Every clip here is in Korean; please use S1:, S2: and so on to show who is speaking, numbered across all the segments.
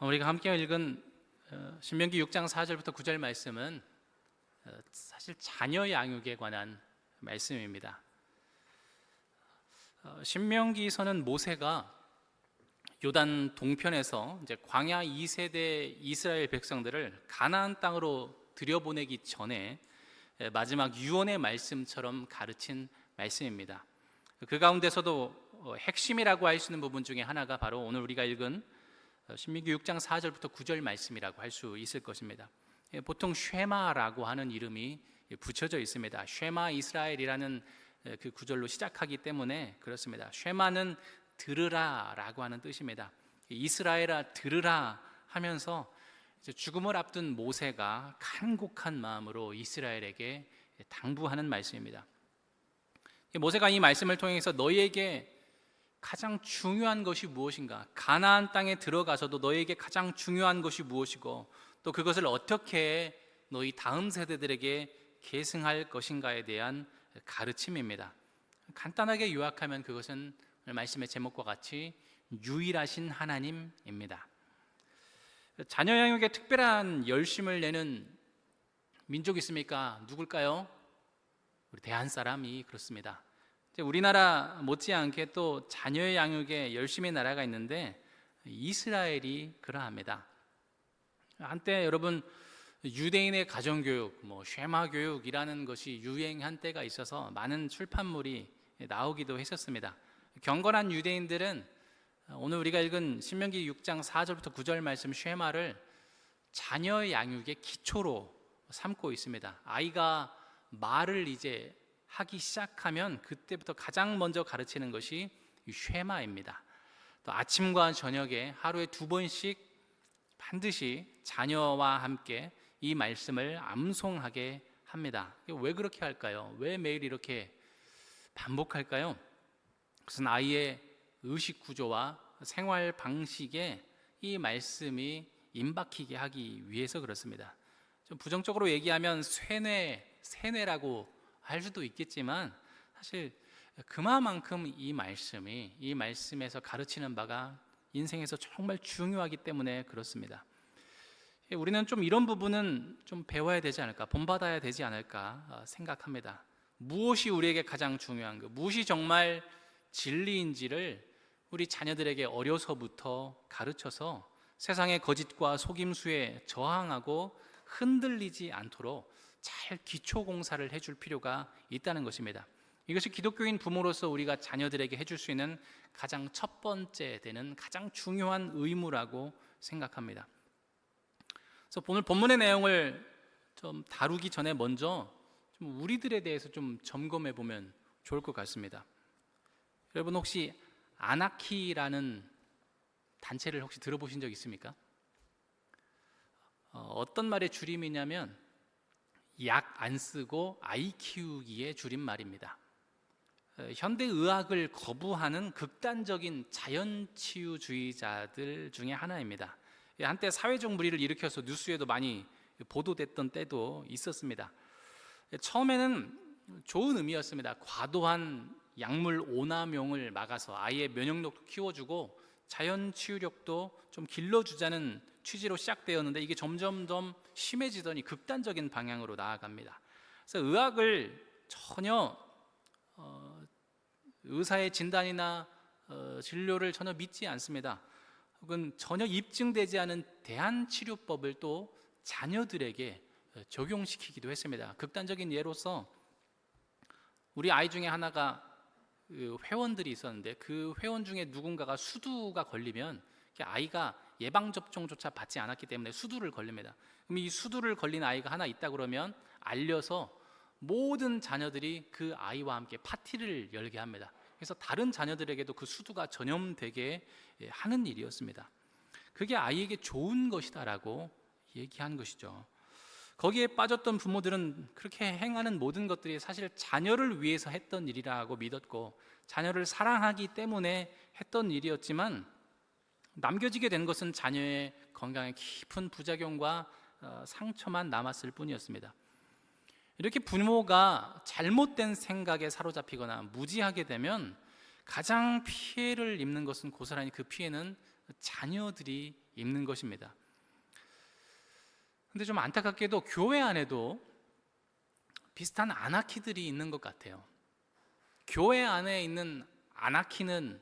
S1: 우리가 함께 읽은 신명기 6장 4절부터 9절 말씀은 사실 자녀 양육에 관한 말씀입니다. 신명기서는 모세가 요단 동편에서 이제 광야 2세대 이스라엘 백성들을 가나안 땅으로 들여보내기 전에 마지막 유언의 말씀처럼 가르친 말씀입니다. 그 가운데서도 핵심이라고 할 수 있는 부분 중에 하나가 바로 오늘 우리가 읽은 신명기 6장 4절부터 9절 말씀이라고 할 수 있을 것입니다. 보통 쉐마라고 하는 이름이 붙여져 있습니다. 쉐마 이스라엘이라는 그 구절로 시작하기 때문에 그렇습니다. 쉐마는 들으라라고 하는 뜻입니다. 이스라엘아 들으라 하면서 이제 죽음을 앞둔 모세가 간곡한 마음으로 이스라엘에게 당부하는 말씀입니다. 모세가 이 말씀을 통해서 너희에게 가장 중요한 것이 무엇인가, 가나안 땅에 들어가서도 너희에게 가장 중요한 것이 무엇이고 또 그것을 어떻게 너희 다음 세대들에게 계승할 것인가에 대한 가르침입니다. 간단하게 요약하면 그것은 말씀의 제목과 같이 유일하신 하나님입니다. 자녀 양육에 특별한 열심을 내는 민족이 있습니까? 누굴까요? 우리 대한 사람이 그렇습니다. 우리나라 못지않게 또 자녀 양육에 열심히 나라가 있는데 이스라엘이 그러합니다. 한때 여러분 유대인의 가정교육, 쉐마 교육이라는 것이 유행한 때가 있어서 많은 출판물이 나오기도 했었습니다. 경건한 유대인들은 오늘 우리가 읽은 신명기 6장 4절부터 9절 말씀 쉐마를 자녀 양육의 기초로 삼고 있습니다. 아이가 말을 이제 하기 시작하면 그때부터 가장 먼저 가르치는 것이 쉐마입니다. 또 아침과 저녁에 하루에 2번씩 반드시 자녀와 함께 이 말씀을 암송하게 합니다. 왜 그렇게 할까요? 왜 매일 이렇게 반복할까요? 그것은 아이의 의식 구조와 생활 방식에 이 말씀이 임박히게 하기 위해서 그렇습니다. 좀 부정적으로 얘기하면 세뇌라고 할 수도 있겠지만 사실 그만큼 이 말씀에서 가르치는 바가 인생에서 정말 중요하기 때문에 그렇습니다. 우리는 좀 이런 부분은 좀 배워야 되지 않을까, 본받아야 되지 않을까 생각합니다. 무엇이 우리에게 가장 중요한가, 무엇이 정말 진리인지를 우리 자녀들에게 어려서부터 가르쳐서 세상의 거짓과 속임수에 저항하고 흔들리지 않도록 잘 기초 공사를 해줄 필요가 있다는 것입니다. 이것이 기독교인 부모로서 우리가 자녀들에게 해줄 수 있는 가장 첫 번째 되는 가장 중요한 의무라고 생각합니다. 그래서 오늘 본문의 내용을 좀 다루기 전에 먼저 좀 우리들에 대해서 좀 점검해 보면 좋을 것 같습니다. 여러분 혹시 아나키라는 단체를 혹시 들어보신 적 있습니까? 어떤 말의 줄임이냐면 약 안 쓰고 아이 키우기의 줄임말입니다. 현대의학을 거부하는 극단적인 자연치유주의자들 중에 하나입니다. 한때 사회적 물의를 일으켜서 뉴스에도 많이 보도됐던 때도 있었습니다. 처음에는 좋은 의미였습니다. 과도한 약물 오남용을 막아서 아이의 면역력도 키워주고 자연치유력도 좀 길러주자는 취지로 시작되었는데 이게 점점점 심해지더니 극단적인 방향으로 나아갑니다. 그래서 의학을 전혀 의사의 진단이나 진료를 전혀 믿지 않습니다. 혹은 전혀 입증되지 않은 대안치료법을 또 자녀들에게 적용시키기도 했습니다. 극단적인 예로서 우리 아이 중에 하나가 회원들이 있었는데 그 회원 중에 누군가가 수두가 걸리면 아이가 예방접종조차 받지 않았기 때문에 수두를 걸립니다. 그럼 이 수두를 걸린 아이가 하나 있다 그러면 알려서 모든 자녀들이 그 아이와 함께 파티를 열게 합니다. 그래서 다른 자녀들에게도 그 수두가 전염되게 하는 일이었습니다. 그게 아이에게 좋은 것이다라고 얘기한 것이죠. 거기에 빠졌던 부모들은 그렇게 행하는 모든 것들이 사실 자녀를 위해서 했던 일이라고 믿었고 자녀를 사랑하기 때문에 했던 일이었지만 남겨지게 된 것은 자녀의 건강에 깊은 부작용과 상처만 남았을 뿐이었습니다. 이렇게 부모가 잘못된 생각에 사로잡히거나 무지하게 되면 가장 피해를 입는 것은 고스란히 그 피해는 자녀들이 입는 것입니다. 근데 좀 안타깝게도 교회 안에도 비슷한 아나키들이 있는 것 같아요. 교회 안에 있는 아나키는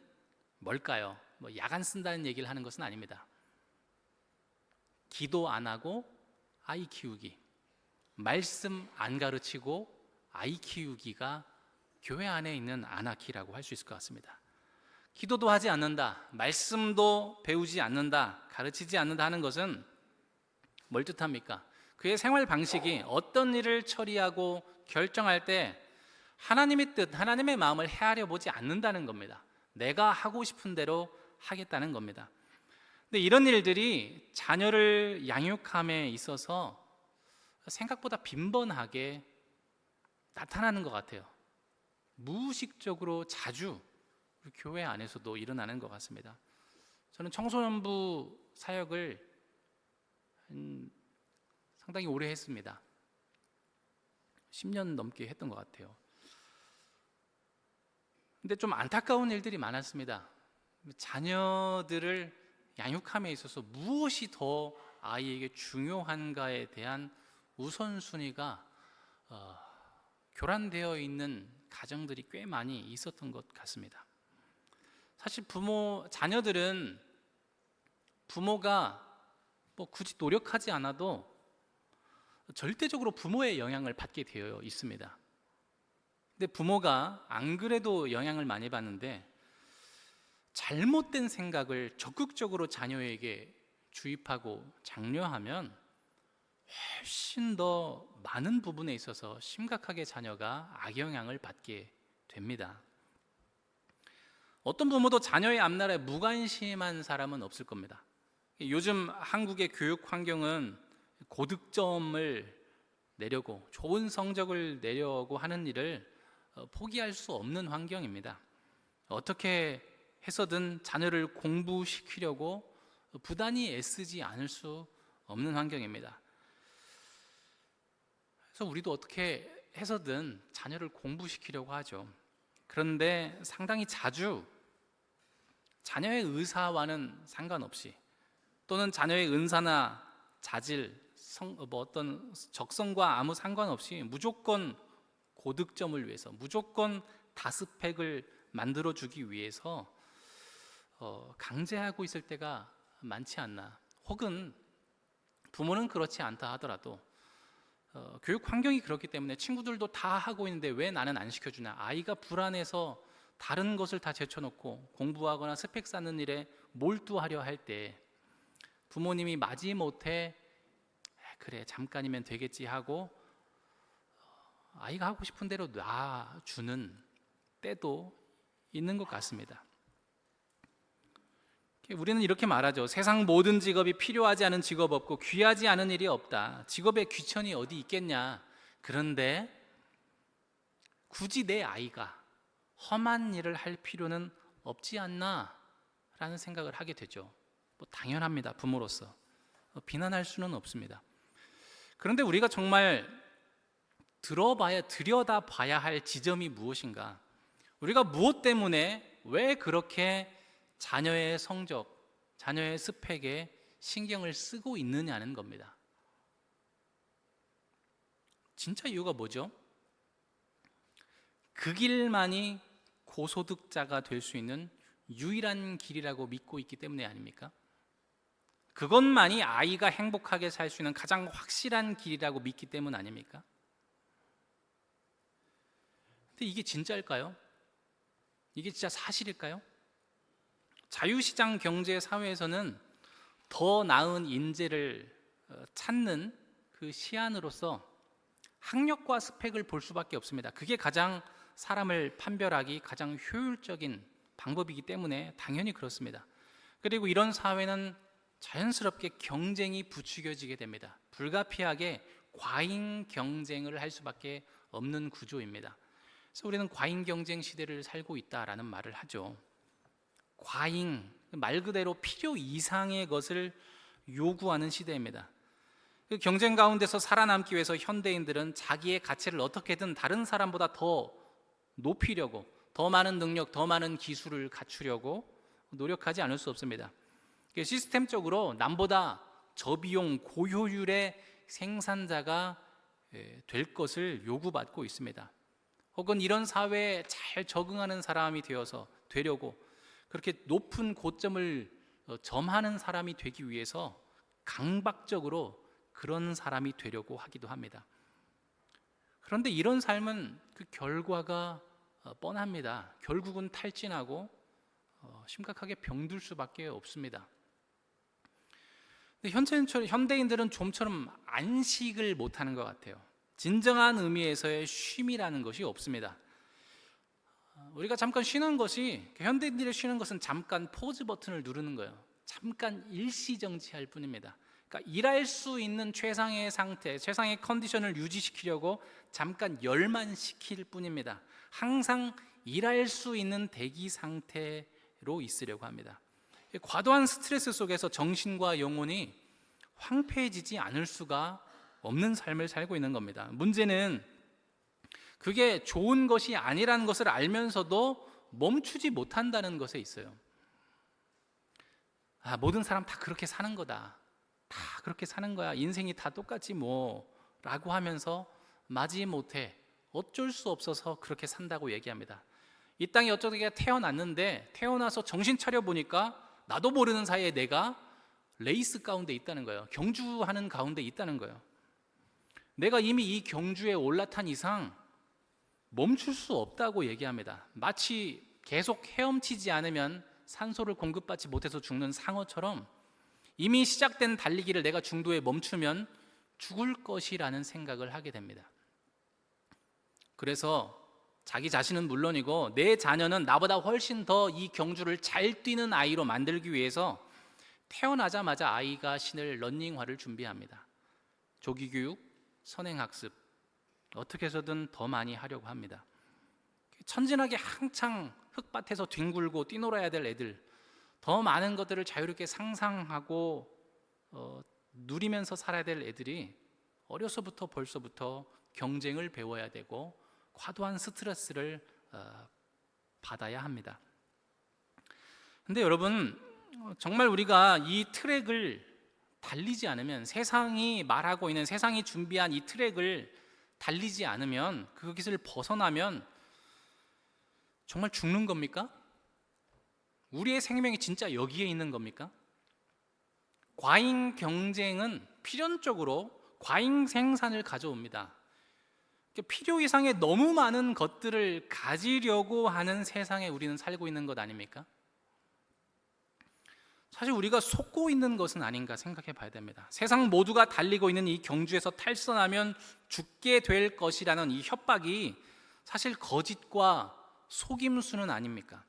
S1: 뭘까요? 야간 쓴다는 얘기를 하는 것은 아닙니다. 기도 안 하고 아이 키우기, 말씀 안 가르치고 아이 키우기가 교회 안에 있는 아나키라고 할 수 있을 것 같습니다. 기도도 하지 않는다, 말씀도 배우지 않는다, 가르치지 않는다 하는 것은 뭘 뜻합니까? 그의 생활 방식이 어떤 일을 처리하고 결정할 때 하나님의 뜻, 하나님의 마음을 헤아려 보지 않는다는 겁니다. 내가 하고 싶은 대로 하겠다는 겁니다. 근데 이런 일들이 자녀를 양육함에 있어서 생각보다 빈번하게 나타나는 것 같아요. 무의식적으로 자주 우리 교회 안에서도 일어나는 것 같습니다. 저는 청소년부 사역을 상당히 오래 했습니다. 10년 넘게 했던 것 같아요. 근데 좀 안타까운 일들이 많았습니다. 자녀들을 양육함에 있어서 무엇이 더 아이에게 중요한가에 대한 우선순위가 교란되어 있는 가정들이 꽤 많이 있었던 것 같습니다. 사실 자녀들은 부모가 굳이 노력하지 않아도 절대적으로 부모의 영향을 받게 되어 있습니다. 근데 부모가 안 그래도 영향을 많이 받는데 잘못된 생각을 적극적으로 자녀에게 주입하고 장려하면 훨씬 더 많은 부분에 있어서 심각하게 자녀가 악영향을 받게 됩니다. 어떤 부모도 자녀의 앞날에 무관심한 사람은 없을 겁니다. 요즘 한국의 교육 환경은 고득점을 내려고 좋은 성적을 내려고 하는 일을 포기할 수 없는 환경입니다. 어떻게 해서든 자녀를 공부시키려고 부단히 애쓰지 않을 수 없는 환경입니다. 그래서 우리도 어떻게 해서든 자녀를 공부시키려고 하죠. 그런데 상당히 자주 자녀의 의사와는 상관없이 또는 자녀의 은사나 자질, 어떤 적성과 아무 상관없이 무조건 고득점을 위해서, 무조건 다스펙을 만들어주기 위해서 강제하고 있을 때가 많지 않나. 혹은 부모는 그렇지 않다 하더라도 교육 환경이 그렇기 때문에 친구들도 다 하고 있는데 왜 나는 안 시켜주나. 아이가 불안해서 다른 것을 다 제쳐놓고 공부하거나 스펙 쌓는 일에 몰두하려 할 때 부모님이 마지못해 그래 잠깐이면 되겠지 하고 아이가 하고 싶은 대로 놔주는 때도 있는 것 같습니다. 우리는 이렇게 말하죠. 세상 모든 직업이 필요하지 않은 직업 없고 귀하지 않은 일이 없다. 직업에 귀천이 어디 있겠냐. 그런데 굳이 내 아이가 험한 일을 할 필요는 없지 않나 라는 생각을 하게 되죠. 당연합니다. 부모로서 비난할 수는 없습니다. 그런데 우리가 정말 들여다봐야 할 지점이 무엇인가? 우리가 무엇 때문에 왜 그렇게 자녀의 성적, 자녀의 스펙에 신경을 쓰고 있느냐는 겁니다. 진짜 이유가 뭐죠? 그 길만이 고소득자가 될 수 있는 유일한 길이라고 믿고 있기 때문에 아닙니까? 그것만이 아이가 행복하게 살 수 있는 가장 확실한 길이라고 믿기 때문 아닙니까? 근데 이게 진짜일까요? 이게 진짜 사실일까요? 자유시장 경제 사회에서는 더 나은 인재를 찾는 그 시안으로서 학력과 스펙을 볼 수밖에 없습니다. 그게 가장 사람을 판별하기 가장 효율적인 방법이기 때문에 당연히 그렇습니다. 그리고 이런 사회는 자연스럽게 경쟁이 부추겨지게 됩니다. 불가피하게 과잉 경쟁을 할 수밖에 없는 구조입니다. 그래서 우리는 과잉 경쟁 시대를 살고 있다라는 말을 하죠. 과잉, 말 그대로 필요 이상의 것을 요구하는 시대입니다. 그 경쟁 가운데서 살아남기 위해서 현대인들은 자기의 가치를 어떻게든 다른 사람보다 더 높이려고, 더 많은 능력, 더 많은 기술을 갖추려고 노력하지 않을 수 없습니다. 시스템적으로 남보다 저비용 고효율의 생산자가 될 것을 요구받고 있습니다. 혹은 이런 사회에 잘 적응하는 사람이 되려고 그렇게 높은 고점을 점하는 사람이 되기 위해서 강박적으로 그런 사람이 되려고 하기도 합니다. 그런데 이런 삶은 그 결과가 뻔합니다. 결국은 탈진하고 심각하게 병들 수밖에 없습니다. 근데 현대인들은 좀처럼 안식을 못하는 것 같아요. 진정한 의미에서의 쉼이라는 것이 없습니다. 우리가 잠깐 쉬는 것이, 현대인들이 쉬는 것은 잠깐 포즈 버튼을 누르는 거예요. 잠깐 일시정지할 뿐입니다. 그러니까 일할 수 있는 최상의 상태, 최상의 컨디션을 유지시키려고 잠깐 열만시킬 뿐입니다. 항상 일할 수 있는 대기 상태로 있으려고 합니다. 과도한 스트레스 속에서 정신과 영혼이 황폐해지지 않을 수가 없는 삶을 살고 있는 겁니다. 문제는 그게 좋은 것이 아니라는 것을 알면서도 멈추지 못한다는 것에 있어요. 모든 사람 다 그렇게 사는 거다. 다 그렇게 사는 거야. 인생이 다 똑같지 뭐 라고 하면서 마지못해 어쩔 수 없어서 그렇게 산다고 얘기합니다. 이 땅에 어쩌다가 태어났는데 태어나서 정신 차려 보니까 나도 모르는 사이에 내가 레이스 가운데 있다는 거예요. 경주하는 가운데 있다는 거예요. 내가 이미 이 경주에 올라탄 이상 멈출 수 없다고 얘기합니다. 마치 계속 헤엄치지 않으면 산소를 공급받지 못해서 죽는 상어처럼 이미 시작된 달리기를 내가 중도에 멈추면 죽을 것이라는 생각을 하게 됩니다. 그래서 자기 자신은 물론이고 내 자녀는 나보다 훨씬 더 이 경주를 잘 뛰는 아이로 만들기 위해서 태어나자마자 아이가 신을 러닝화를 준비합니다. 조기교육, 선행학습, 어떻게 해서든 더 많이 하려고 합니다. 천진하게 한창 흙밭에서 뒹굴고 뛰놀아야 될 애들, 더 많은 것들을 자유롭게 상상하고 누리면서 살아야 될 애들이 어려서부터 벌써부터 경쟁을 배워야 되고 과도한 스트레스를 받아야 합니다. 근데 여러분, 정말 우리가 이 트랙을 달리지 않으면, 세상이 말하고 있는, 세상이 준비한 이 트랙을 달리지 않으면, 거기서 벗어나면 정말 죽는 겁니까? 우리의 생명이 진짜 여기에 있는 겁니까? 과잉 경쟁은 필연적으로 과잉 생산을 가져옵니다. 필요 이상의 너무 많은 것들을 가지려고 하는 세상에 우리는 살고 있는 것 아닙니까? 사실 우리가 속고 있는 것은 아닌가 생각해 봐야 됩니다. 세상 모두가 달리고 있는 이 경주에서 탈선하면 죽게 될 것이라는 이 협박이 사실 거짓과 속임수는 아닙니까?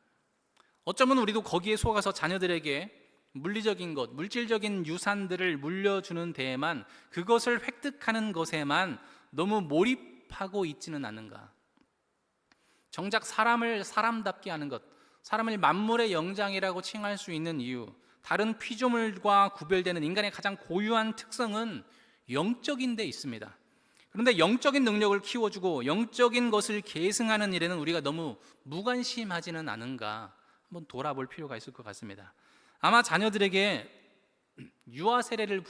S1: 어쩌면 우리도 거기에 속아서 자녀들에게 물리적인 것, 물질적인 유산들을 물려주는 데에만, 그것을 획득하는 것에만 너무 몰입하고 있지는 않은가? 정작 사람을 사람답게 하는 것, 사람을 만물의 영장이라고 칭할 수 있는 이유, 다른 피조물과 구별되는 인간의 가장 고유한 특성은 영적인 데 있습니다. 그런데 영적인 능력을 키워주고 영적인 것을 계승하는 일에는 우리가 너무 무관심하지는 않은가 한번 돌아볼 필요가 있을 것 같습니다. 아마 자녀들에게 유아 세례를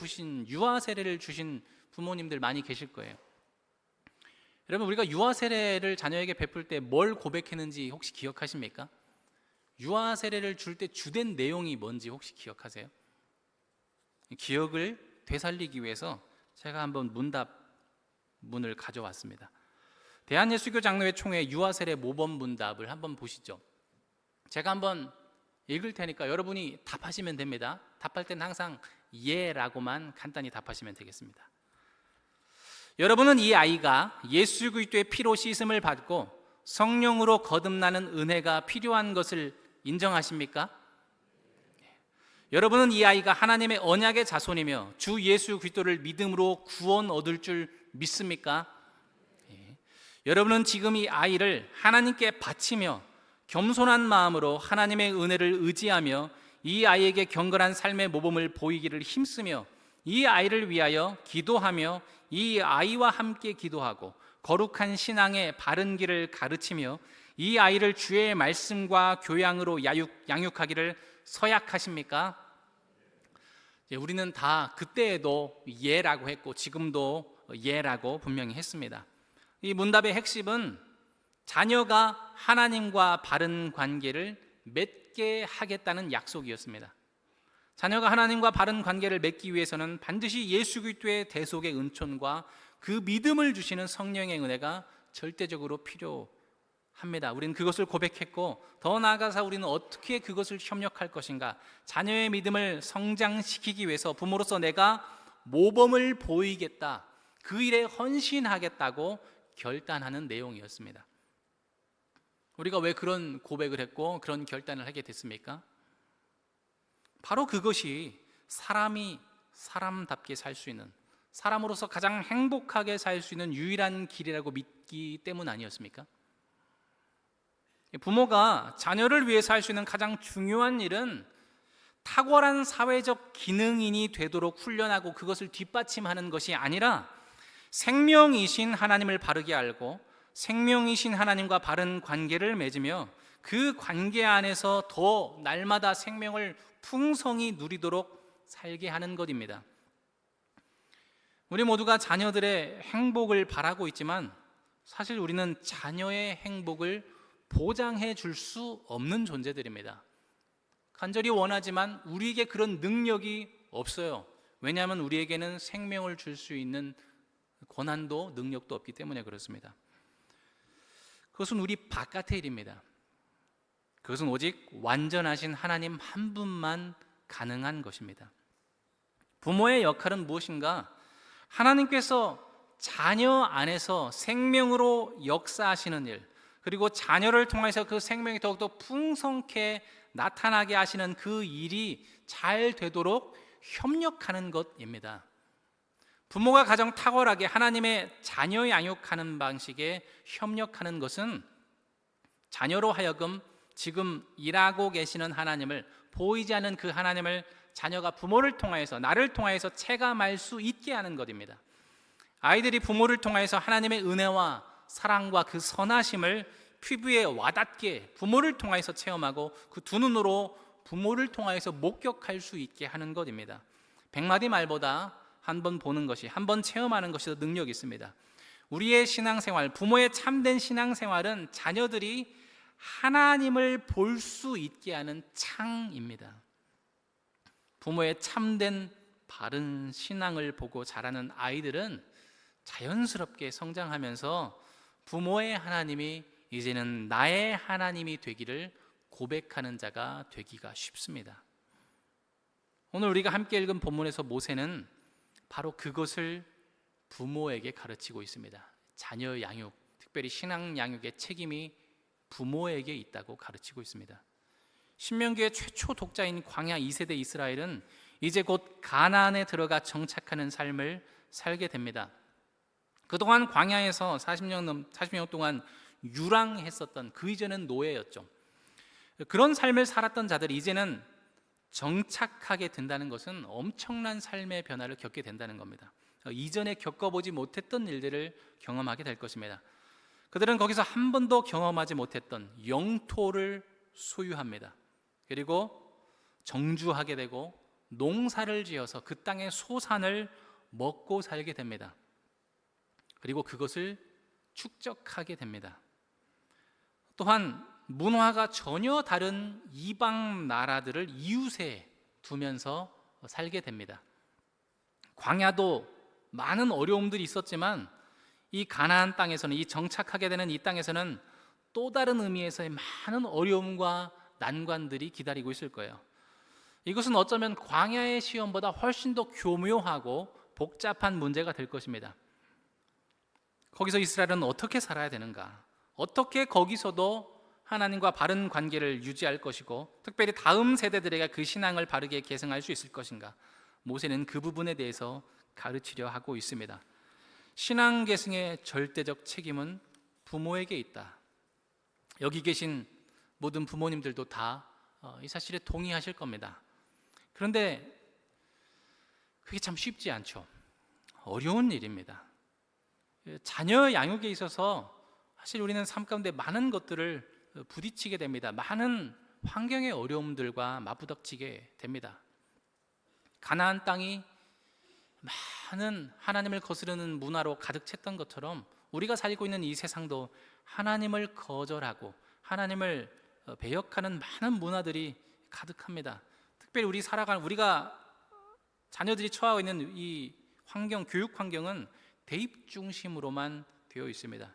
S1: 주신 부모님들 많이 계실 거예요. 여러분, 우리가 유아 세례를 자녀에게 베풀 때 뭘 고백했는지 혹시 기억하십니까? 유아 세례를 줄 때 주된 내용이 뭔지 혹시 기억하세요? 기억을 되살리기 위해서 제가 한번 문을 가져왔습니다. 대한예수교 장로회 총회 유아 세례 모범 문답을 한번 보시죠. 제가 한번 읽을 테니까 여러분이 답하시면 됩니다. 답할 때는 항상 예라고만 간단히 답하시면 되겠습니다. 여러분은 이 아이가 예수 그리스도의 피로 씻음을 받고 성령으로 거듭나는 은혜가 필요한 것을 인정하십니까? 여러분은 이 아이가 하나님의 언약의 자손이며 주 예수 그리스도를 믿음으로 구원 얻을 줄 믿습니까? 여러분은 지금 이 아이를 하나님께 바치며 겸손한 마음으로 하나님의 은혜를 의지하며 이 아이에게 경건한 삶의 모범을 보이기를 힘쓰며 이 아이를 위하여 기도하며 이 아이와 함께 기도하고 거룩한 신앙의 바른 길을 가르치며 이 아이를 주의 말씀과 교양으로 양육하기를 서약하십니까? 우리는 다 그때에도 예라고 했고 지금도 예라고 분명히 했습니다. 이 문답의 핵심은 자녀가 하나님과 바른 관계를 맺게 하겠다는 약속이었습니다. 자녀가 하나님과 바른 관계를 맺기 위해서는 반드시 예수 그리스도의 대속의 은총과 그 믿음을 주시는 성령의 은혜가 절대적으로 필요합니다. 우리는 그것을 고백했고, 더 나아가서 우리는 어떻게 그것을 협력할 것인가, 자녀의 믿음을 성장시키기 위해서 부모로서 내가 모범을 보이겠다, 그 일에 헌신하겠다고 결단하는 내용이었습니다. 우리가 왜 그런 고백을 했고 그런 결단을 하게 됐습니까? 바로 그것이 사람이 사람답게 살 수 있는, 사람으로서 가장 행복하게 살 수 있는 유일한 길이라고 믿기 때문 아니었습니까? 부모가 자녀를 위해서 할 수 있는 가장 중요한 일은 탁월한 사회적 기능인이 되도록 훈련하고 그것을 뒷받침하는 것이 아니라 생명이신 하나님을 바르게 알고 생명이신 하나님과 바른 관계를 맺으며 그 관계 안에서 더 날마다 생명을 풍성히 누리도록 살게 하는 것입니다. 우리 모두가 자녀들의 행복을 바라고 있지만 사실 우리는 자녀의 행복을 보장해 줄 수 없는 존재들입니다. 간절히 원하지만 우리에게 그런 능력이 없어요. 왜냐하면 우리에게는 생명을 줄 수 있는 권한도 능력도 없기 때문에 그렇습니다. 그것은 우리 바깥의 일입니다. 그것은 오직 완전하신 하나님 한 분만 가능한 것입니다. 부모의 역할은 무엇인가? 하나님께서 자녀 안에서 생명으로 역사하시는 일, 그리고 자녀를 통해서 그 생명이 더욱더 풍성케 나타나게 하시는 그 일이 잘 되도록 협력하는 것입니다. 부모가 가장 탁월하게 하나님의 자녀 양육하는 방식에 협력하는 것은 자녀로 하여금 지금 일하고 계시는 하나님을, 보이지 않는 그 하나님을 자녀가 부모를 통하여서, 나를 통하여서 체감할 수 있게 하는 것입니다. 아이들이 부모를 통하여서 하나님의 은혜와 사랑과 그 선하심을 피부에 와닿게 부모를 통하여서 체험하고 그 두 눈으로 부모를 통하여서 목격할 수 있게 하는 것입니다. 100마디 말보다 한 번 보는 것이, 한 번 체험하는 것이 더 능력이 있습니다. 우리의 신앙생활, 부모의 참된 신앙생활은 자녀들이 하나님을 볼 수 있게 하는 창입니다. 부모의 참된 바른 신앙을 보고 자라는 아이들은 자연스럽게 성장하면서 부모의 하나님이 이제는 나의 하나님이 되기를 고백하는 자가 되기가 쉽습니다. 오늘 우리가 함께 읽은 본문에서 모세는 바로 그것을 부모에게 가르치고 있습니다. 자녀 양육, 특별히 신앙 양육의 책임이 부모에게 있다고 가르치고 있습니다. 신명기의 최초 독자인 광야 2세대 이스라엘은 이제 곧 가나안에 들어가 정착하는 삶을 살게 됩니다. 그동안 광야에서 40년 동안 유랑했었던, 그 이전은 노예였죠. 그런 삶을 살았던 자들이 이제는 정착하게 된다는 것은 엄청난 삶의 변화를 겪게 된다는 겁니다. 이전에 겪어보지 못했던 일들을 경험하게 될 것입니다. 그들은 거기서 한 번도 경험하지 못했던 영토를 소유합니다. 그리고 정주하게 되고 농사를 지어서 그 땅의 소산을 먹고 살게 됩니다. 그리고 그것을 축적하게 됩니다. 또한 문화가 전혀 다른 이방 나라들을 이웃에 두면서 살게 됩니다. 광야도 많은 어려움들이 있었지만 이 가나안 땅에서는, 이 정착하게 되는 이 땅에서는 또 다른 의미에서의 많은 어려움과 난관들이 기다리고 있을 거예요. 이것은 어쩌면 광야의 시험보다 훨씬 더 교묘하고 복잡한 문제가 될 것입니다. 거기서 이스라엘은 어떻게 살아야 되는가? 어떻게 거기서도 하나님과 바른 관계를 유지할 것이고 특별히 다음 세대들에게 그 신앙을 바르게 계승할 수 있을 것인가? 모세는 그 부분에 대해서 가르치려 하고 있습니다. 신앙 계승의 절대적 책임은 부모에게 있다. 여기 계신 모든 부모님들도 다 이 사실에 동의하실 겁니다. 그런데 그게 참 쉽지 않죠. 어려운 일입니다. 자녀 양육에 있어서 사실 우리는 삶 가운데 많은 것들을 부딪히게 됩니다. 많은 환경의 어려움들과 맞부닥치게 됩니다. 가나안 땅이 많은 하나님을 거스르는 문화로 가득 찼던 것처럼 우리가 살고 있는 이 세상도 하나님을 거절하고 하나님을 배역하는 많은 문화들이 가득합니다. 특별히 우리가 자녀들이 처하고 있는 이 환경, 교육 환경은 대입 중심으로만 되어 있습니다.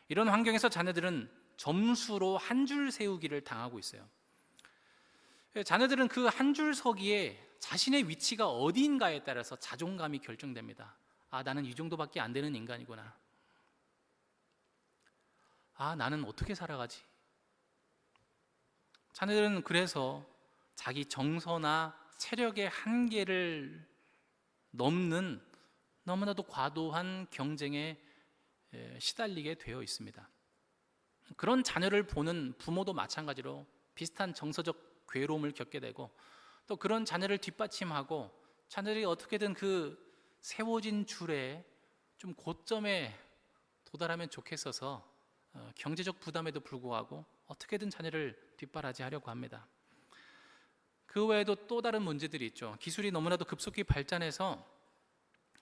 S1: 이런 환경에서 자녀들은 점수로 한 줄 세우기를 당하고 있어요. 자녀들은 그 한 줄 서기에 자신의 위치가 어디인가에 따라서 자존감이 결정됩니다. 나는 이 정도밖에 안 되는 인간이구나. 나는 어떻게 살아가지? 자녀들은 그래서 자기 정서나 체력의 한계를 넘는 너무나도 과도한 경쟁에 시달리게 되어 있습니다. 그런 자녀를 보는 부모도 마찬가지로 비슷한 정서적 괴로움을 겪게 되고, 또 그런 자녀를 뒷받침하고 자녀들이 어떻게든 그 세워진 줄에 좀 고점에 도달하면 좋겠어서 경제적 부담에도 불구하고 어떻게든 자녀를 뒷바라지하려고 합니다. 그 외에도 또 다른 문제들이 있죠. 기술이 너무나도 급속히 발전해서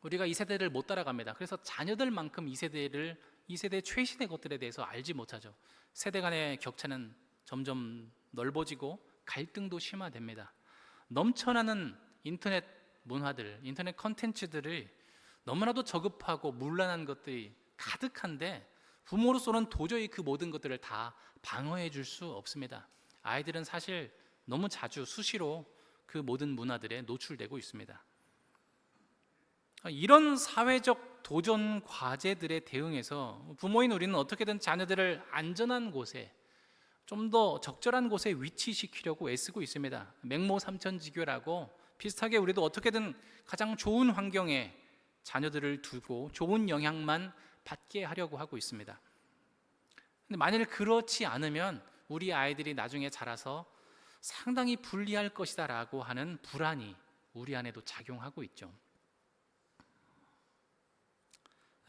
S1: 우리가 이 세대를 못 따라갑니다. 그래서 자녀들만큼 이 세대의 최신의 것들에 대해서 알지 못하죠. 세대 간의 격차는 점점 넓어지고 갈등도 심화됩니다. 넘쳐나는 인터넷 문화들, 인터넷 컨텐츠들을 너무나도 저급하고 문란한 것들이 가득한데 부모로서는 도저히 그 모든 것들을 다 방어해 줄 수 없습니다. 아이들은 사실 너무 자주 수시로 그 모든 문화들에 노출되고 있습니다. 이런 사회적 도전 과제들에 대응해서 부모인 우리는 어떻게든 자녀들을 안전한 곳에, 좀 더 적절한 곳에 위치시키려고 애쓰고 있습니다. 맹모삼천지교라고 비슷하게 우리도 어떻게든 가장 좋은 환경에 자녀들을 두고 좋은 영향만 받게 하려고 하고 있습니다. 근데 만일 그렇지 않으면 우리 아이들이 나중에 자라서 상당히 불리할 것이다라고 하는 불안이 우리 안에도 작용하고 있죠.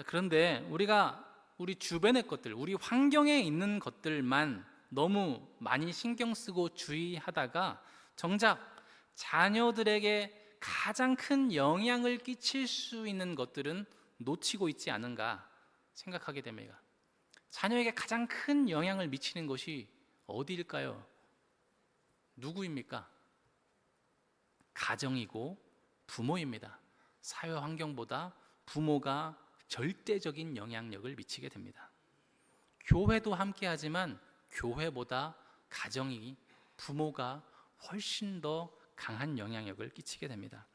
S1: 그런데 우리가 우리 주변의 것들, 우리 환경에 있는 것들만 너무 많이 신경 쓰고 주의하다가 정작 자녀들에게 가장 큰 영향을 끼칠 수 있는 것들은 놓치고 있지 않은가 생각하게 됩니다. 자녀에게 가장 큰 영향을 미치는 것이 어디일까요? 누구입니까? 가정이고 부모입니다. 사회 환경보다 부모가 절대적인 영향력을 미치게 됩니다. 교회도 함께하지만 교회보다 가정이, 부모가 훨씬 더 강한 영향력을 끼치게 됩니다.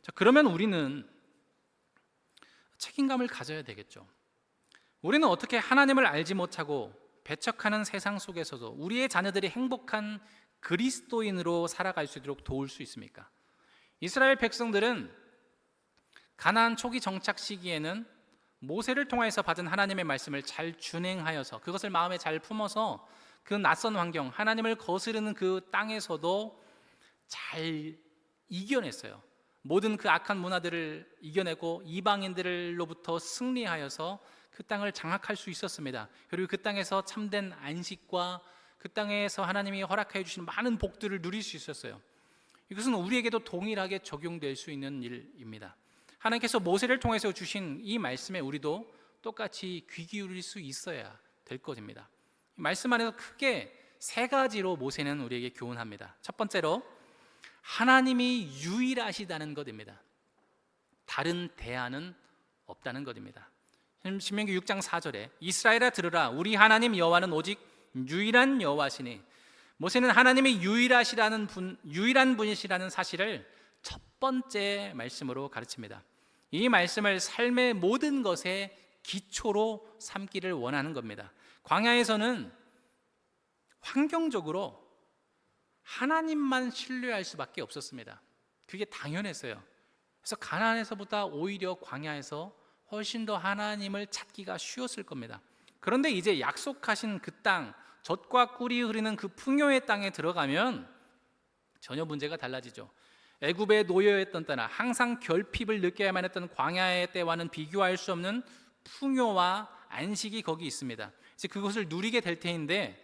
S1: 자, 그러면 우리는 책임감을 가져야 되겠죠. 우리는 어떻게 하나님을 알지 못하고 배척하는 세상 속에서도 우리의 자녀들이 행복한 그리스도인으로 살아갈 수 있도록 도울 수 있습니까? 이스라엘 백성들은 가나안 초기 정착 시기에는 모세를 통해서 받은 하나님의 말씀을 잘 준행하여서 그것을 마음에 잘 품어서 그 낯선 환경, 하나님을 거스르는 그 땅에서도 잘 이겨냈어요. 모든 그 악한 문화들을 이겨내고 이방인들로부터 승리하여서 그 땅을 장악할 수 있었습니다. 그리고 그 땅에서 참된 안식과 그 땅에서 하나님이 허락해 주신 많은 복들을 누릴 수 있었어요. 이것은 우리에게도 동일하게 적용될 수 있는 일입니다. 하나님께서 모세를 통해서 주신 이 말씀에 우리도 똑같이 귀 기울일 수 있어야 될 것입니다. 이 말씀 안에서 크게 세 가지로 모세는 우리에게 교훈합니다. 첫 번째로 하나님이 유일하시다는 것입니다. 다른 대안은 없다는 것입니다. 신명기 6장 4절에 이스라엘아 들으라, 우리 하나님 여호와는 오직 유일한 여호와시니, 모세는 하나님이 유일한 분이시라는 사실을 첫 번째 말씀으로 가르칩니다. 이 말씀을 삶의 모든 것에 기초로 삼기를 원하는 겁니다. 광야에서는 환경적으로 하나님만 신뢰할 수밖에 없었습니다. 그게 당연했어요. 그래서 가나안에서보다 오히려 광야에서 훨씬 더 하나님을 찾기가 쉬웠을 겁니다. 그런데 이제 약속하신 그 땅, 젖과 꿀이 흐르는 그 풍요의 땅에 들어가면 전혀 문제가 달라지죠. 애굽의 노예였던 때나 항상 결핍을 느껴야만 했던 광야의 때와는 비교할 수 없는 풍요와 안식이 거기 있습니다. 이제 그것을 누리게 될 테인데,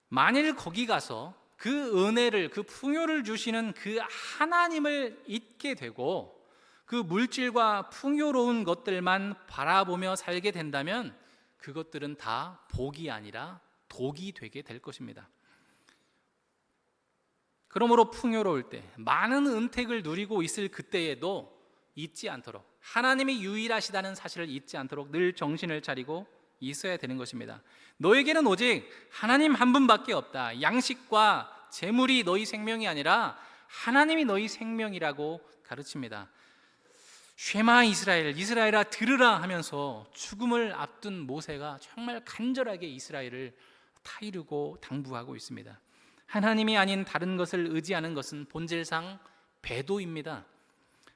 S1: 만일 거기 가서 그 은혜를, 그 풍요를 주시는 그 하나님을 잊게 되고 그 물질과 풍요로운 것들만 바라보며 살게 된다면 그것들은 다 복이 아니라 독이 되게 될 것입니다. 그러므로 풍요로울 때, 많은 은택을 누리고 있을 그때에도 잊지 않도록, 하나님이 유일하시다는 사실을 잊지 않도록 늘 정신을 차리고 있어야 되는 것입니다. 너에게는 오직 하나님 한 분밖에 없다. 양식과 재물이 너희 생명이 아니라 하나님이 너희 생명이라고 가르칩니다. 쉐마 이스라엘, 이스라엘아 들으라 하면서 죽음을 앞둔 모세가 정말 간절하게 이스라엘을 타이르고 당부하고 있습니다. 하나님이 아닌 다른 것을 의지하는 것은 본질상 배도입니다.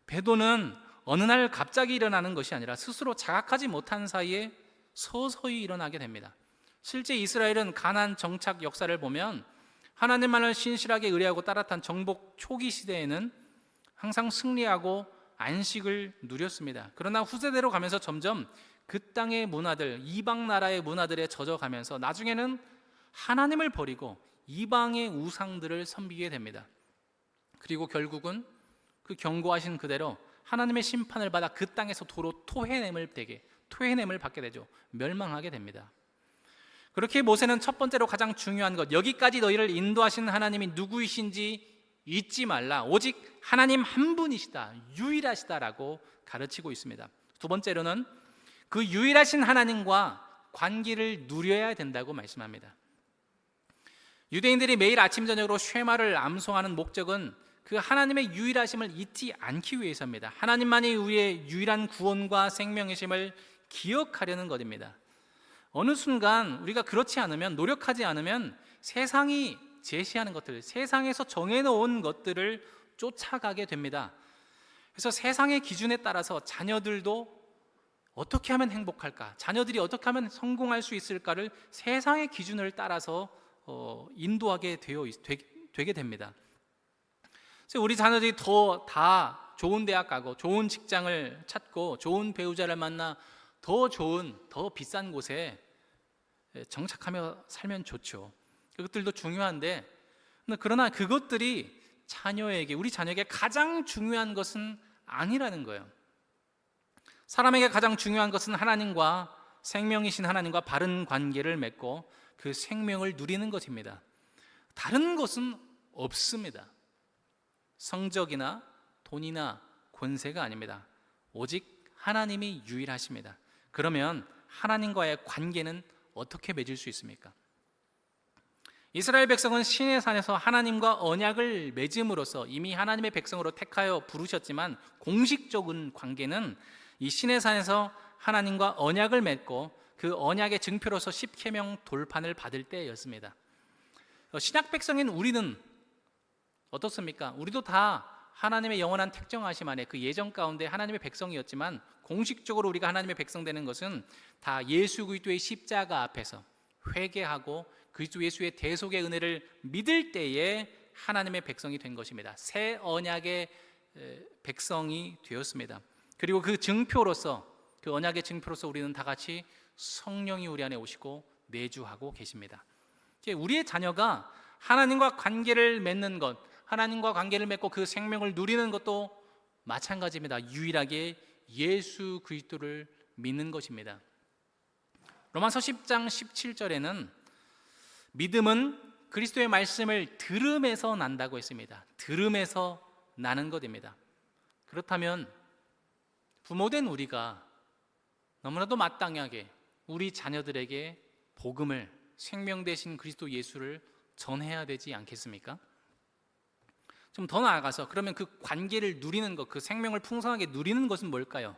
S1: 배도는 어느 날 갑자기 일어나는 것이 아니라 스스로 자각하지 못한 사이에 서서히 일어나게 됩니다. 실제 이스라엘은 가나안 정착 역사를 보면 하나님만을 신실하게 의뢰하고 따랐던 정복 초기 시대에는 항상 승리하고 안식을 누렸습니다. 그러나 후세대로 가면서 점점 그 땅의 문화들, 이방 나라의 문화들에 젖어가면서 나중에는 하나님을 버리고 이방의 우상들을 섬기게 됩니다. 그리고 결국은 그 경고하신 그대로 하나님의 심판을 받아 그 땅에서 도로 토해냄을 받게 되죠. 멸망하게 됩니다. 그렇게 모세는 첫 번째로 가장 중요한 것, 여기까지 너희를 인도하신 하나님이 누구이신지 잊지 말라. 오직 하나님 한 분이시다, 유일하시다라고 가르치고 있습니다. 두 번째로는 그 유일하신 하나님과 관계를 누려야 된다고 말씀합니다. 유대인들이 매일 아침 저녁으로 쉐마를 암송하는 목적은 그 하나님의 유일하심을 잊지 않기 위해서입니다. 하나님만이 우리의 유일한 구원과 생명이심을 기억하려는 것입니다. 어느 순간 우리가 그렇지 않으면, 노력하지 않으면 세상이 제시하는 것들, 세상에서 정해놓은 것들을 쫓아가게 됩니다. 그래서 세상의 기준에 따라서 자녀들도 어떻게 하면 행복할까, 자녀들이 어떻게 하면 성공할 수 있을까를 세상의 기준을 따라서 인도하게 되게 됩니다. 그래서 우리 자녀들이 다 좋은 대학 가고 좋은 직장을 찾고 좋은 배우자를 만나 더 좋은, 더 비싼 곳에 정착하며 살면 좋죠. 그것들도 중요한데, 그러나 그것들이 우리 자녀에게 가장 중요한 것은 아니라는 거예요. 사람에게 가장 중요한 것은 하나님과, 생명이신 하나님과 바른 관계를 맺고 그 생명을 누리는 것입니다. 다른 것은 없습니다. 성적이나 돈이나 권세가 아닙니다. 오직 하나님이 유일하십니다. 그러면 하나님과의 관계는 어떻게 맺을 수 있습니까? 이스라엘 백성은 시내 산에서 하나님과 언약을 맺음으로써 이미 하나님의 백성으로 택하여 부르셨지만, 공식적인 관계는 이 시내 산에서 하나님과 언약을 맺고 그 언약의 증표로서 십계명 돌판을 받을 때였습니다. 신약 백성인 우리는 어떻습니까? 우리도 다 하나님의 영원한 택정하심 안에 그 예정 가운데 하나님의 백성이었지만, 공식적으로 우리가 하나님의 백성 되는 것은 다 예수 그리스도의 십자가 앞에서 회개하고 그리스도 예수의 대속의 은혜를 믿을 때에 하나님의 백성이 된 것입니다. 새 언약의 백성이 되었습니다. 그리고 그 증표로서, 그 언약의 증표로서 우리는 다 같이 성령이 우리 안에 오시고 내주하고 계십니다. 우리의 자녀가 하나님과 관계를 맺는 것, 하나님과 관계를 맺고 그 생명을 누리는 것도 마찬가지입니다. 유일하게 예수 그리스도를 믿는 것입니다. 로마서 10장 17절에는 믿음은 그리스도의 말씀을 들음에서 난다고 했습니다. 들음에서 나는 것입니다. 그렇다면 부모된 우리가 너무나도 마땅하게 우리 자녀들에게 복음을, 생명 되신 그리스도 예수를 전해야 되지 않겠습니까? 좀 더 나아가서 그러면 그 관계를 누리는 것, 그 생명을 풍성하게 누리는 것은 뭘까요?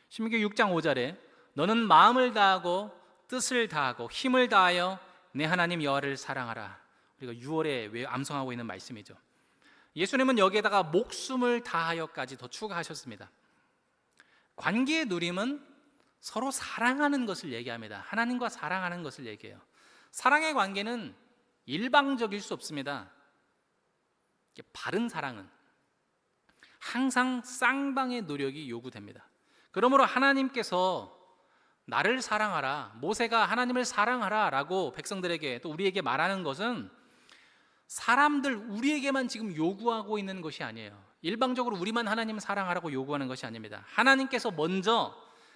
S1: 신명기 6장 5절에 너는 마음을 다하고 뜻을 다하고 힘을 다하여 내 하나님 여호와를 사랑하라. 우리가 6월에 암송하고 있는 말씀이죠. 예수님은 여기에다가 목숨을 다하여까지 더 추가하셨습니다. 관계의 누림은 서로 사랑하는 것을 얘기합니다. 하나님과 사랑하는 것을 얘기해요. 사랑의 관계는 일방적일 수 없습니다. 바른 사랑은 항상 쌍방의 노력이 요구됩니다. 그러므로 하나님께서 나를 사랑하라, 모세가 하나님을 사랑하라 라고 백성들에게, 또 우리에게 말하는 것은 사람들 우리에게만 지금 요구하고 있는 것이 아니에요. 일방적으로 우리만 하나님 사랑하라고 요구하는 것이 아닙니다. 하나님께서 먼저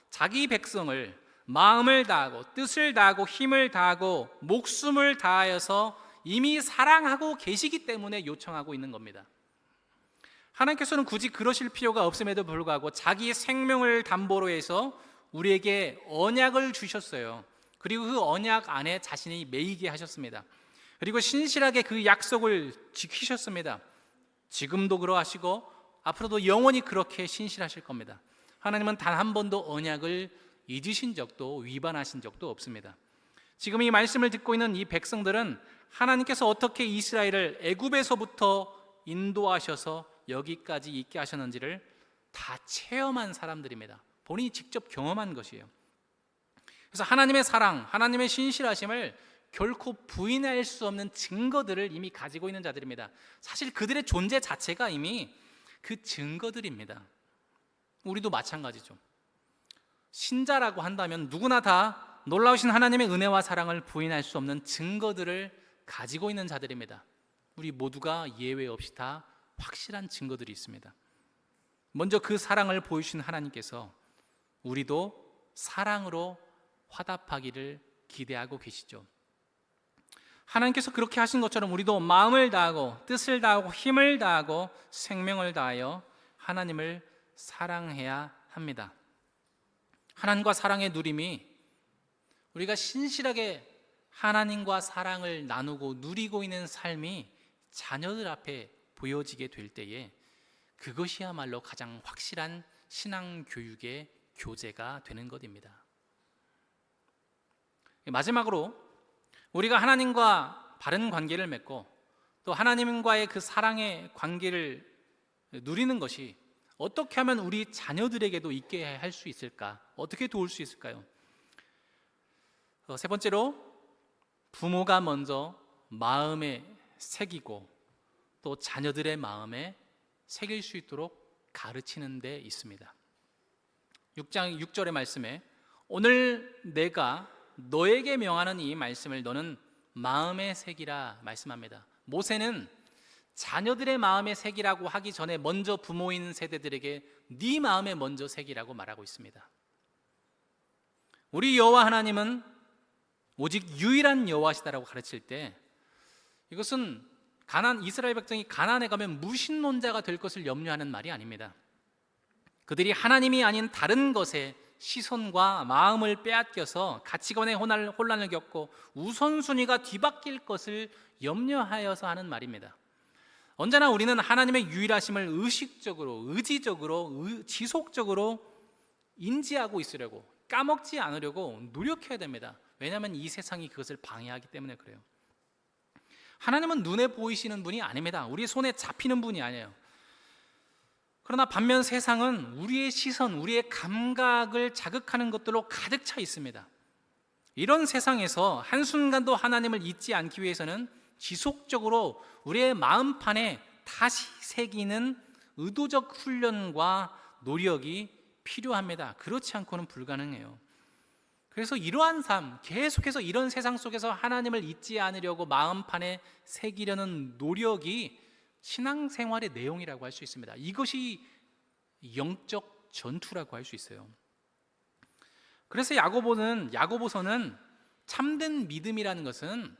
S1: 자기 백성을 마음을 다하고 뜻을 다하고 힘을 다하고 목숨을 다하여서 이미 사랑하고 계시기 때문에 요청하고 있는 겁니다. 하나님께서는 굳이 그러실 필요가 없음에도 불구하고 자기 생명을 담보로 해서 우리에게 언약을 주셨어요. 그리고 그 언약 안에 자신이 매이게 하셨습니다. 그리고 신실하게 그 약속을 지키셨습니다. 지금도 그러하시고 앞으로도 영원히 그렇게 신실하실 겁니다. 하나님은 단 한 번도 언약을 잊으신 적도 위반하신 적도 없습니다. 지금 이 말씀을 듣고 있는 이 백성들은 하나님께서 어떻게 이스라엘을 애굽에서부터 인도하셔서 여기까지 있게 하셨는지를 다 체험한 사람들입니다. 본인이 직접 경험한 것이에요. 그래서 하나님의 사랑, 하나님의 신실하심을 결코 부인할 수 없는 증거들을 이미 가지고 있는 자들입니다. 사실 그들의 존재 자체가 이미 그 증거들입니다. 우리도 마찬가지죠. 신자라고 한다면 누구나 다 놀라우신 하나님의 은혜와 사랑을 부인할 수 없는 증거들을 가지고 있는 자들입니다. 우리 모두가 예외 없이 다 확실한 증거들이 있습니다. 먼저 그 사랑을 보여주신 하나님께서 우리도 사랑으로 화답하기를 기대하고 계시죠. 하나님께서 그렇게 하신 것처럼 우리도 마음을 다하고 뜻을 다하고 힘을 다하고 생명을 다하여 하나님을 사랑해야 합니다. 하나님과 사랑의 누림이 우리가 신실하게 하나님과 사랑을 나누고 누리고 있는 삶이 자녀들 앞에 보여지게 될 때에 그것이야말로 가장 확실한 신앙 교육의 교재가 되는 것입니다. 마지막으로 우리가 하나님과 바른 관계를 맺고 또 하나님과의 그 사랑의 관계를 누리는 것이 어떻게 하면 우리 자녀들에게도 있게 할 수 있을까? 어떻게 도울 수 있을까요? 세 번째로 부모가 먼저 마음에 새기고 또 자녀들의 마음에 새길 수 있도록 가르치는 데 있습니다. 6장 6절의 말씀에 오늘 내가 너에게 명하는 이 말씀을 너는 마음에 새기라 말씀합니다. 모세는 자녀들의 마음에 새기라고 하기 전에 먼저 부모인 세대들에게 네 마음에 먼저 새기라고 말하고 있습니다. 우리 여호와 하나님은 오직 유일한 여호와시다라고 가르칠 때 이것은 이스라엘 백성이 가나안에 가면 무신론자가 될 것을 염려하는 말이 아닙니다. 그들이 하나님이 아닌 다른 것에 시선과 마음을 빼앗겨서 가치관의 혼란을 겪고 우선순위가 뒤바뀔 것을 염려하여서 하는 말입니다. 언제나 우리는 하나님의 유일하심을 의식적으로, 의지적으로, 지속적으로 인지하고 있으려고, 까먹지 않으려고 노력해야 됩니다. 왜냐하면 이 세상이 그것을 방해하기 때문에 그래요. 하나님은 눈에 보이시는 분이 아닙니다. 우리 손에 잡히는 분이 아니에요. 그러나 반면 세상은 우리의 시선, 우리의 감각을 자극하는 것들로 가득 차 있습니다. 이런 세상에서 한순간도 하나님을 잊지 않기 위해서는 지속적으로 우리의 마음판에 다시 새기는 의도적 훈련과 노력이 필요합니다. 그렇지 않고는 불가능해요. 그래서 이러한 삶, 계속해서 이런 세상 속에서 하나님을 잊지 않으려고 마음판에 새기려는 노력이 신앙생활의 내용이라고 할 수 있습니다. 이것이 영적 전투라고 할 수 있어요. 그래서 야고보서는 참된 믿음이라는 것은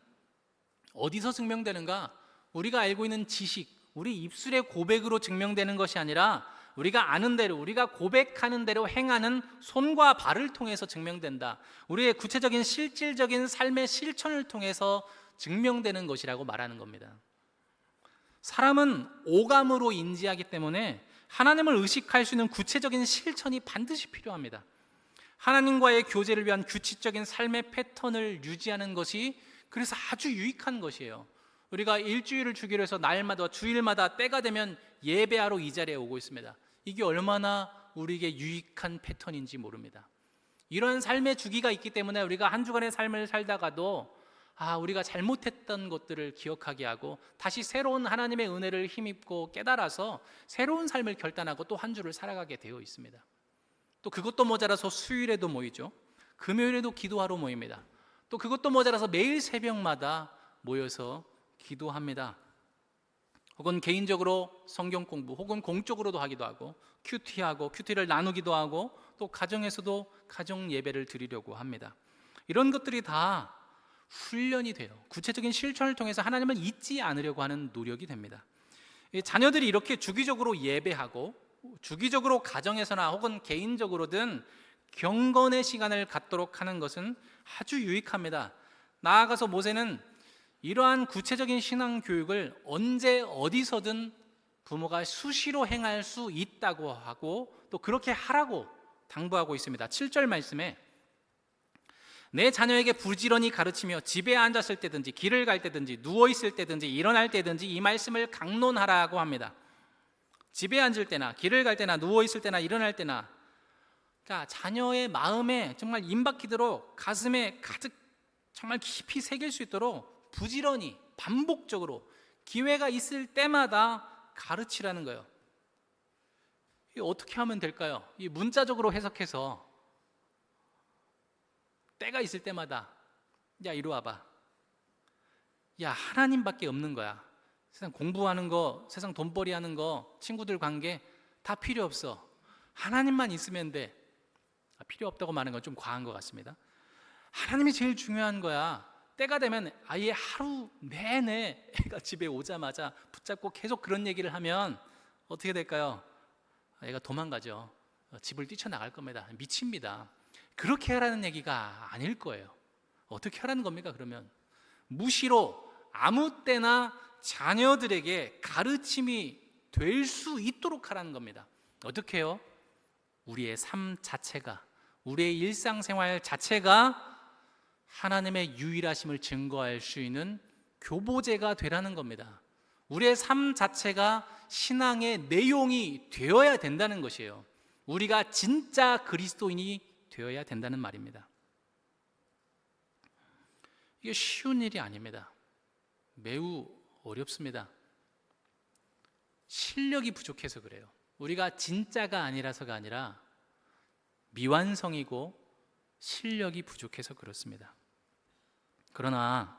S1: 어디서 증명되는가? 우리가 알고 있는 지식, 우리 입술의 고백으로 증명되는 것이 아니라 우리가 아는 대로, 우리가 고백하는 대로 행하는 손과 발을 통해서 증명된다. 우리의 구체적인 실질적인 삶의 실천을 통해서 증명되는 것이라고 말하는 겁니다. 사람은 오감으로 인지하기 때문에 하나님을 의식할 수 있는 구체적인 실천이 반드시 필요합니다. 하나님과의 교제를 위한 규칙적인 삶의 패턴을 유지하는 것이 그래서 아주 유익한 것이에요. 우리가 일주일을 주기로 해서 날마다 주일마다 때가 되면 예배하러 이 자리에 오고 있습니다. 이게 얼마나 우리에게 유익한 패턴인지 모릅니다. 이런 삶의 주기가 있기 때문에 우리가 한 주간의 삶을 살다가도 우리가 잘못했던 것들을 기억하게 하고 다시 새로운 하나님의 은혜를 힘입고 깨달아서 새로운 삶을 결단하고 또 한 주를 살아가게 되어 있습니다. 또 그것도 모자라서 수요일에도 모이죠. 금요일에도 기도하러 모입니다. 또 그것도 모자라서 매일 새벽마다 모여서 기도합니다. 혹은 개인적으로 성경 공부, 혹은 공적으로도 하기도 하고, 큐티를 나누기도 하고, 또 가정에서도 가정 예배를 드리려고 합니다. 이런 것들이 다 훈련이 돼요. 구체적인 실천을 통해서 하나님을 잊지 않으려고 하는 노력이 됩니다. 자녀들이 이렇게 주기적으로 예배하고, 주기적으로 가정에서나 혹은 개인적으로든 경건의 시간을 갖도록 하는 것은 아주 유익합니다. 나아가서 모세는 이러한 구체적인 신앙 교육을 언제 어디서든 부모가 수시로 행할 수 있다고 하고, 또 그렇게 하라고 당부하고 있습니다. 7절 말씀에 내 자녀에게 부지런히 가르치며 집에 앉았을 때든지 길을 갈 때든지 누워 있을 때든지 일어날 때든지 이 말씀을 강론하라고 합니다. 집에 앉을 때나 길을 갈 때나 누워 있을 때나 일어날 때나, 그러니까 자녀의 마음에 정말 임박히도록, 가슴에 가득 정말 깊이 새길 수 있도록 부지런히 반복적으로 기회가 있을 때마다 가르치라는 거예요. 이게 어떻게 하면 될까요? 이 문자적으로 해석해서 때가 있을 때마다, 야 이리 와봐, 야 하나님밖에 없는 거야. 세상 공부하는 거, 세상 돈벌이 하는 거, 친구들 관계 다 필요 없어. 하나님만 있으면 돼. 필요 없다고 말하는 건 좀 과한 것 같습니다. 하나님이 제일 중요한 거야. 때가 되면 아예 하루 내내 애가 집에 오자마자 붙잡고 계속 그런 얘기를 하면 어떻게 될까요? 애가 도망가죠. 집을 뛰쳐나갈 겁니다. 미칩니다. 그렇게 하라는 얘기가 아닐 거예요. 어떻게 하라는 겁니까? 그러면 무시로 아무 때나 자녀들에게 가르침이 될 수 있도록 하라는 겁니다. 어떻게 해요? 우리의 삶 자체가, 우리의 일상생활 자체가 하나님의 유일하심을 증거할 수 있는 교보제가 되라는 겁니다. 우리의 삶 자체가 신앙의 내용이 되어야 된다는 것이에요. 우리가 진짜 그리스도인이 되어야 된다는 말입니다. 이게 쉬운 일이 아닙니다. 매우 어렵습니다. 실력이 부족해서 그래요. 우리가 진짜가 아니라서가 아니라 미완성이고 실력이 부족해서 그렇습니다. 그러나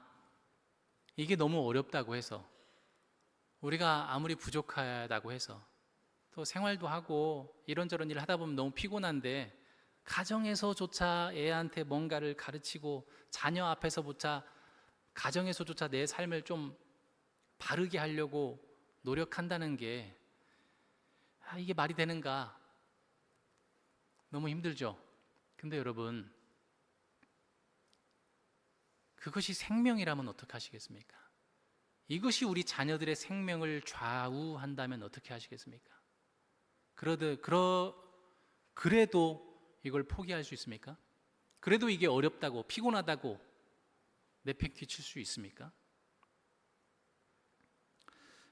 S1: 이게 너무 어렵다고 해서, 우리가 아무리 부족하다고 해서, 또 생활도 하고 이런저런 일을 하다 보면 너무 피곤한데 가정에서조차 애한테 뭔가를 가르치고, 자녀 앞에서조차, 가정에서조차 내 삶을 좀 바르게 하려고 노력한다는 게 이게 말이 되는가? 너무 힘들죠. 근데 여러분, 그것이 생명이라면 어떻게 하시겠습니까? 이것이 우리 자녀들의 생명을 좌우한다면 어떻게 하시겠습니까? 그래도 이걸 포기할 수 있습니까? 그래도 이게 어렵다고, 피곤하다고 내팽개칠 수 있습니까?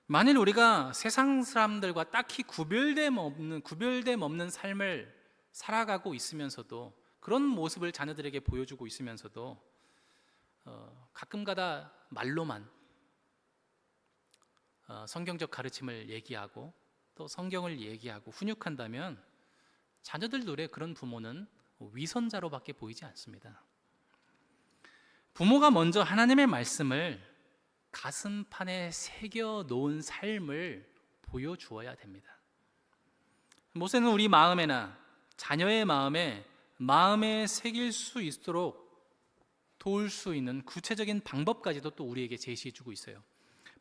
S1: 만일 우리가 세상 사람들과 딱히 구별됨 없는 삶을 살아가고 있으면서도, 그런 모습을 자녀들에게 보여주고 있으면서도 가끔가다 말로만 성경적 가르침을 얘기하고 또 성경을 얘기하고 훈육한다면 자녀들 눈에 그런 부모는 위선자로밖에 보이지 않습니다. 부모가 먼저 하나님의 말씀을 가슴판에 새겨 놓은 삶을 보여주어야 됩니다. 모세는 우리 마음에나 자녀의 마음에 새길 수 있도록 도울 수 있는 구체적인 방법까지도 또 우리에게 제시해 주고 있어요.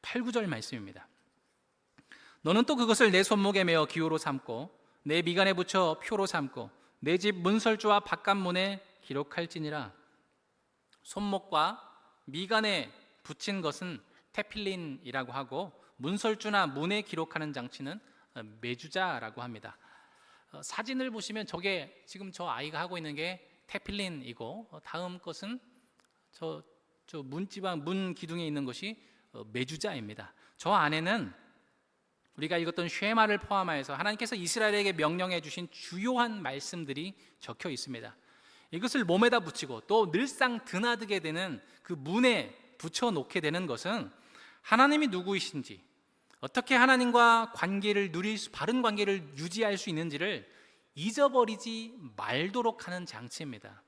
S1: 8, 9절 말씀입니다. 너는 또 그것을 내 손목에 메어 기호로 삼고 내 미간에 붙여 표로 삼고 내 집 문설주와 바깥문에 기록할지니라. 손목과 미간에 붙인 것은 테필린이라고 하고, 문설주나 문에 기록하는 장치는 메주자라고 합니다. 사진을 보시면 저게 지금 저 아이가 하고 있는 게 테필린이고, 다음 것은 저 문지방 문 기둥에 있는 것이 메주자입니다. 저 안에는 우리가 읽었던 쉐마를 포함하여서 하나님께서 이스라엘에게 명령해 주신 주요한 말씀들이 적혀 있습니다. 이것을 몸에다 붙이고 또 늘상 드나들게 되는 그 문에 붙여 놓게 되는 것은 하나님이 누구이신지, 어떻게 하나님과 바른 관계를 유지할 수 있는지를 잊어버리지 말도록 하는 장치입니다.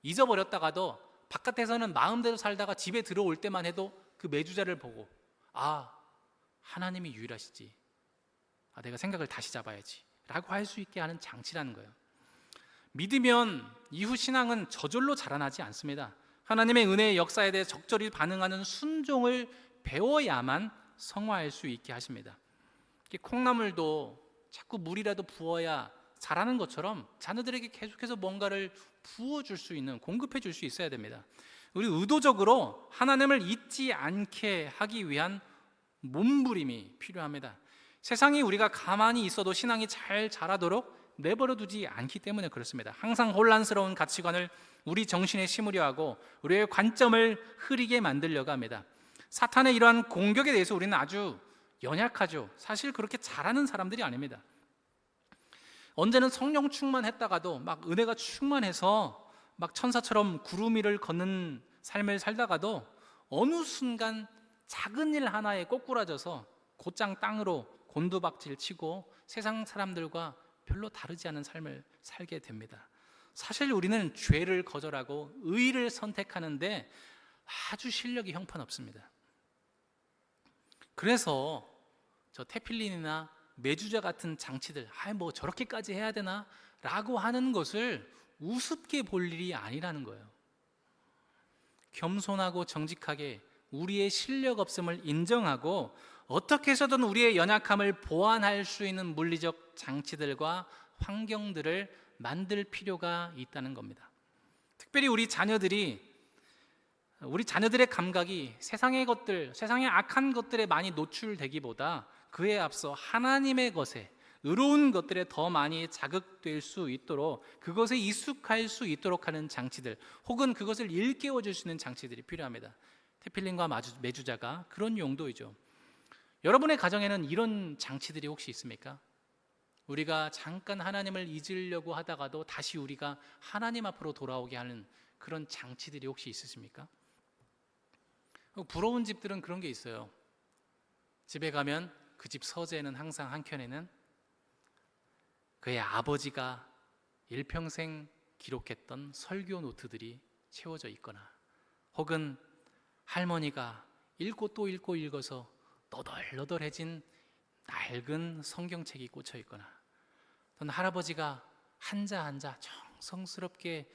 S1: 잊어버렸다가도 바깥에서는 마음대로 살다가 집에 들어올 때만 해도 그 메주자를 보고, 하나님이 유일하시지. 내가 생각을 다시 잡아야지 라고 할 수 있게 하는 장치라는 거예요. 믿으면 이후 신앙은 저절로 자라나지 않습니다. 하나님의 은혜의 역사에 대해 적절히 반응하는 순종을 배워야만 성화할 수 있게 하십니다. 콩나물도 자꾸 물이라도 부어야 자라는 것처럼 자녀들에게 계속해서 뭔가를 부어줄 수 있는, 공급해 줄 수 있어야 됩니다. 우리 의도적으로 하나님을 잊지 않게 하기 위한 몸부림이 필요합니다. 세상이 우리가 가만히 있어도 신앙이 잘 자라도록 내버려 두지 않기 때문에 그렇습니다. 항상 혼란스러운 가치관을 우리 정신에 심으려 하고 우리의 관점을 흐리게 만들려고 합니다. 사탄의 이러한 공격에 대해서 우리는 아주 연약하죠. 사실 그렇게 잘하는 사람들이 아닙니다. 언제는 성령 충만했다가도 막 은혜가 충만해서 막 천사처럼 구름 위를 걷는 삶을 살다가도 어느 순간 작은 일 하나에 꼬꾸라져서 곧장 땅으로 곤두박질 치고 세상 사람들과 별로 다르지 않은 삶을 살게 됩니다. 사실 우리는 죄를 거절하고 의를 선택하는데 아주 실력이 형편없습니다. 그래서 저 테필린이나 메주자 같은 장치들, 뭐 저렇게까지 해야 되나? 라고 하는 것을 우습게 볼 일이 아니라는 거예요. 겸손하고 정직하게 우리의 실력 없음을 인정하고 어떻게 해서든 우리의 연약함을 보완할 수 있는 물리적 장치들과 환경들을 만들 필요가 있다는 겁니다. 특별히 우리 자녀들의 감각이 세상의 것들, 세상의 악한 것들에 많이 노출되기보다 그에 앞서 하나님의 것에, 의로운 것들에 더 많이 자극될 수 있도록, 그것에 익숙할 수 있도록 하는 장치들, 혹은 그것을 일깨워 줄 수 있는 장치들이 필요합니다. 테필린과 메주자가 그런 용도이죠. 여러분의 가정에는 이런 장치들이 혹시 있습니까? 우리가 잠깐 하나님을 잊으려고 하다가도 다시 우리가 하나님 앞으로 돌아오게 하는 그런 장치들이 혹시 있으십니까? 부러운 집들은 그런 게 있어요. 집에 가면 그 집 서재에는 항상 한켠에는 그의 아버지가 일평생 기록했던 설교 노트들이 채워져 있거나, 혹은 할머니가 읽고 또 읽고 읽어서 너덜너덜해진 낡은 성경책이 꽂혀 있거나, 또는 할아버지가 한자 한자 정성스럽게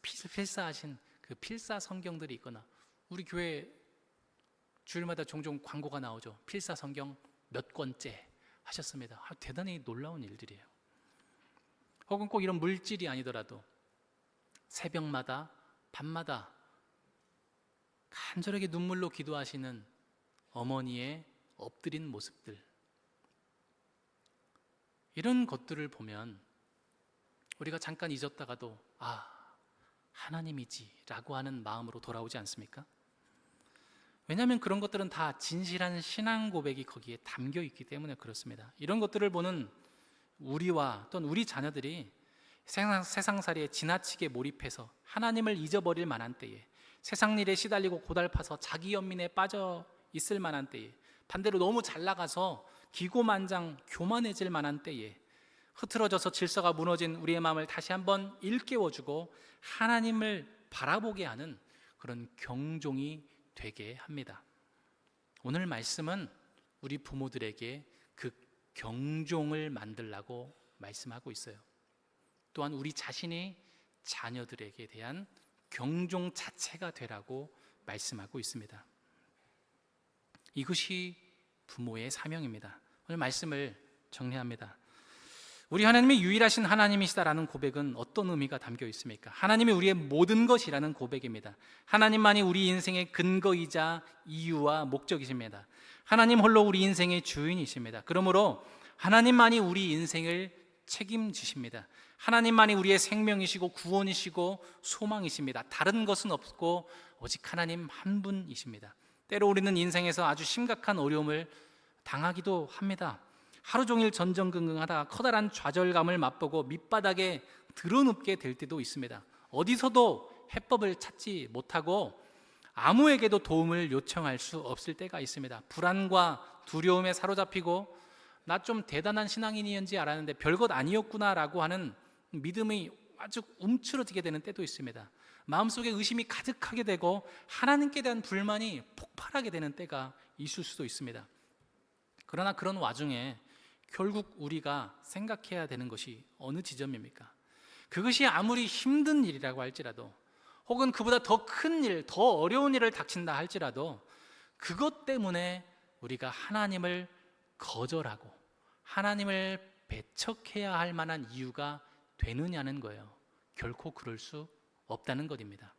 S1: 필사하신 그 필사 성경들이 있거나, 우리 교회 주일마다 종종 광고가 나오죠. 필사 성경 몇 권째 하셨습니다. 대단히 놀라운 일들이에요. 혹은 꼭 이런 물질이 아니더라도 새벽마다 밤마다 간절하게 눈물로 기도하시는 어머니의 엎드린 모습들, 이런 것들을 보면 우리가 잠깐 잊었다가도 하나님이지 라고 하는 마음으로 돌아오지 않습니까? 왜냐하면 그런 것들은 다 진실한 신앙 고백이 거기에 담겨 있기 때문에 그렇습니다. 이런 것들을 보는 우리와 또는 우리 자녀들이 세상살이에 지나치게 몰입해서 하나님을 잊어버릴 만한 때에, 세상 일에 시달리고 고달파서 자기 연민에 빠져 있을 만한 때에, 반대로 너무 잘 나가서 기고만장 교만해질 만한 때에 흐트러져서 질서가 무너진 우리의 마음을 다시 한번 일깨워주고 하나님을 바라보게 하는 그런 경종이 되게 합니다. 오늘 말씀은 우리 부모들에게 그 경종을 만들라고 말씀하고 있어요. 또한 우리 자신이 자녀들에게 대한 경종 자체가 되라고 말씀하고 있습니다. 이것이 부모의 사명입니다. 오늘 말씀을 정리합니다. 우리 하나님이 유일하신 하나님이시다라는 고백은 어떤 의미가 담겨 있습니까? 하나님이 우리의 모든 것이라는 고백입니다. 하나님만이 우리 인생의 근거이자 이유와 목적이십니다. 하나님 홀로 우리 인생의 주인이십니다. 그러므로 하나님만이 우리 인생을 책임지십니다. 하나님만이 우리의 생명이시고 구원이시고 소망이십니다. 다른 것은 없고 오직 하나님 한 분이십니다. 때로 우리는 인생에서 아주 심각한 어려움을 당하기도 합니다. 하루 종일 전전긍긍하다가 커다란 좌절감을 맛보고 밑바닥에 드러눕게 될 때도 있습니다. 어디서도 해법을 찾지 못하고 아무에게도 도움을 요청할 수 없을 때가 있습니다. 불안과 두려움에 사로잡히고 나 좀 대단한 신앙인이었는지 알았는데 별것 아니었구나라고 하는 믿음이 아주 움츠러지게 되는 때도 있습니다. 마음속에 의심이 가득하게 되고 하나님께 대한 불만이 폭발하게 되는 때가 있을 수도 있습니다. 그러나 그런 와중에 결국 우리가 생각해야 되는 것이 어느 지점입니까? 그것이 아무리 힘든 일이라고 할지라도, 혹은 그보다 더 큰 일, 더 어려운 일을 닥친다 할지라도 그것 때문에 우리가 하나님을 거절하고 하나님을 배척해야 할 만한 이유가 되느냐는 거예요. 결코 그럴 수 없다는 것입니다.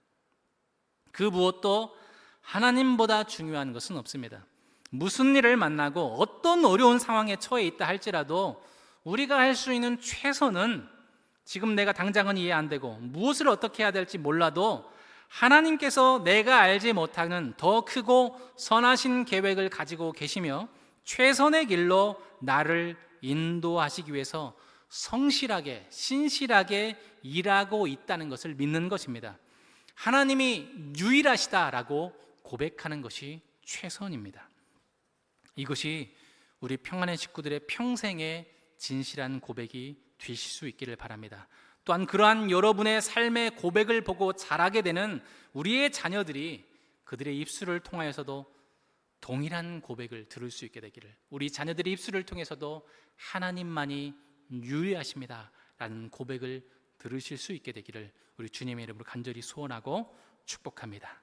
S1: 그 무엇도 하나님보다 중요한 것은 없습니다. 무슨 일을 만나고 어떤 어려운 상황에 처해 있다 할지라도 우리가 할 수 있는 최선은, 지금 내가 당장은 이해 안 되고 무엇을 어떻게 해야 될지 몰라도 하나님께서 내가 알지 못하는 더 크고 선하신 계획을 가지고 계시며 최선의 길로 나를 인도하시기 위해서 성실하게, 신실하게 일하고 있다는 것을 믿는 것입니다. 하나님이 유일하시다라고 고백하는 것이 최선입니다. 이것이 우리 평안의 식구들의 평생의 진실한 고백이 되실 수 있기를 바랍니다. 또한 그러한 여러분의 삶의 고백을 보고 자라게 되는 우리의 자녀들이 그들의 입술을 통하여서도 동일한 고백을 들을 수 있게 되기를, 우리 자녀들의 입술을 통해서도 하나님만이 유일하십니다 라는 고백을 들으실 수 있게 되기를 우리 주님의 이름으로 간절히 소원하고 축복합니다.